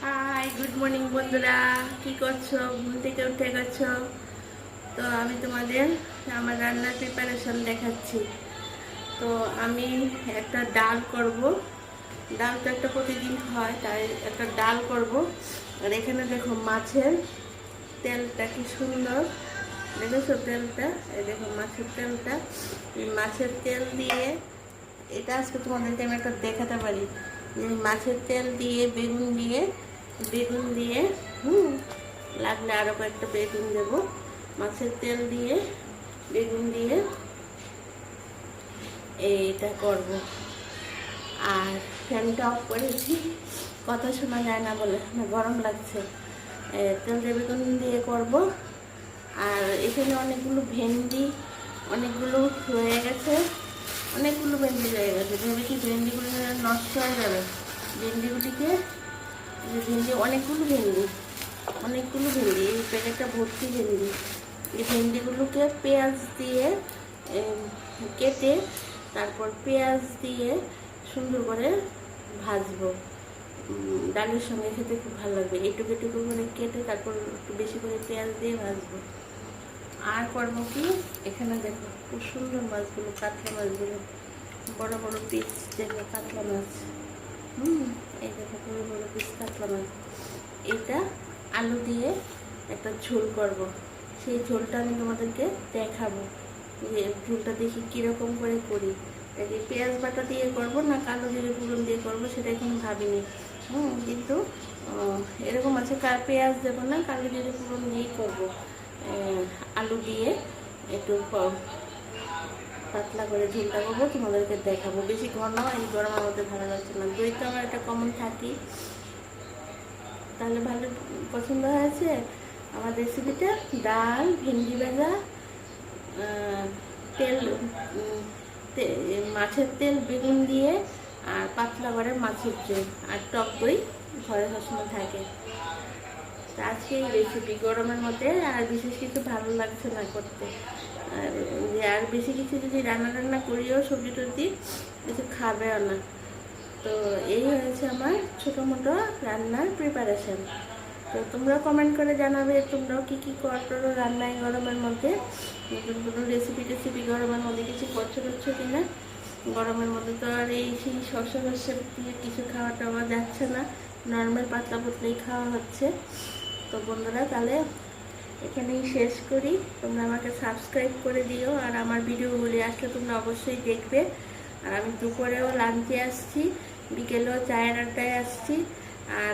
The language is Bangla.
হাই, গুড মর্নিং বন্ধুরা। কি করছো? ঘুম থেকে উঠে গেছো? তো আমি তোমাদের আমার রান্নার প্রিপারেশন দেখাচ্ছি। তো আমি একটা ডাল করব। ডাল তো একটা প্রতিদিন হয়, তাই একটা ডাল করব। আর এখানে দেখো মাছের তেলটা কি সুন্দর, দেখেছো তেলটা? এই দেখো মাছের তেলটা। এই মাছের তেল দিয়ে এটা আজকে তোমাদেরকে আমি একটা দেখাতে পারি যে মাছের তেল দিয়ে বেগুন দিয়ে লাগলে আরও কয়েকটা বেগুন দেব। মাছের তেল দিয়ে বেগুন দিয়ে এইটা করব। আর ফ্যানটা অফ করেছি, কথা শোনা যায় না বলে, না গরম লাগছে। তেল দিয়ে বেগুন দিয়ে করব। আর এখানে অনেকগুলো রয়ে গেছে, অনেকগুলো ভেন্ডি রয়ে গেছে। ভেবেছি ভেন্ডিগুলো নষ্ট হয়ে যাবে। ভেন্ডিগুলিকে অনেকগুলো ভেন্ডি এই প্যাকেটটা ভর্তি ভেন্ডি। এই ভেন্ডিগুলোকে পেঁয়াজ দিয়ে কেটে তারপর পেঁয়াজ দিয়ে সুন্দর করে ভাজবো। ডালের সঙ্গে খেতে খুব ভালো লাগবে। এটুকু এটুকু করে কেটে তারপর একটু বেশি করে পেঁয়াজ দিয়ে ভাজবো। আর করবো কি, এখানে দেখো খুব সুন্দর মাছগুলো, কাতলা মাছগুলো, বড় বড় পিস দেখো কাতলা মাছ। এই দেখো বড় বড় পিস কাতলা মাছ। এটা আলু দিয়ে একটা ঝোল করব। সেই ঝোলটা আমি তোমাদেরকে দেখাবো যে ঝোলটা দেখি কীরকম করে করি। এই পেঁয়াজ বাটা দিয়ে করব না কালো জিরে ফোড়ন দিয়ে করব সেটা এখন ভাবিনি। কিন্তু এরকম আছে, পেঁয়াজ দেবো না, কালো জিরে ফোড়ন দিয়েই করবো। আলু দিয়ে একটু পাতলা করে ঝোলটা করবো, তোমাদেরকে দেখাবো। বেশি ঘন এই গরমের মধ্যে ভালো লাগছে না। দই তো আমার একটা কমন থাকি। তাহলে ভালো পছন্দ হয়েছে আমার রেসিপিটা। ডাল, ভেন্ডি ভাজা, তেল মাছের তেল বেগুন দিয়ে, আর পাতলা করে মাছের ঝোল, আর টক দই ঘরে সবসময় থাকে। তো আজকে এই রেসিপি গরমের মধ্যে আর বিশেষ কিছু ভালো লাগছে না করতে। আর বেশি কিছু যদি রান্না করিও সবজি টবজি কিছু খাবেও না। তো এই হয়েছে আমার ছোটো মোটো রান্নার প্রিপারেশান। তো তোমরা কমেন্ট করে জানাবে তোমরাও কী কী করো রান্নায় গরমের মধ্যে। নতুন কোনো রেসিপি গরমের মধ্যে কিছু করছো কি না। গরমের মধ্যে তো আর এই সেই শসা দিয়ে কিছু খাওয়া টাওয়া যাচ্ছে না, নর্মাল পাতলা পাতলাই খাওয়া হচ্ছে। তো বন্ধুরা, তাহলে এখানেই শেষ করি। তোমরা আমাকে সাবস্ক্রাইব করে দিও, আর আমার ভিডিওগুলি আসলে তোমরা অবশ্যই দেখবে। আর আমি দুপুরেও লাঞ্চে আসছি, বিকেলেও চায়ের আড্ডায় আসছি। আর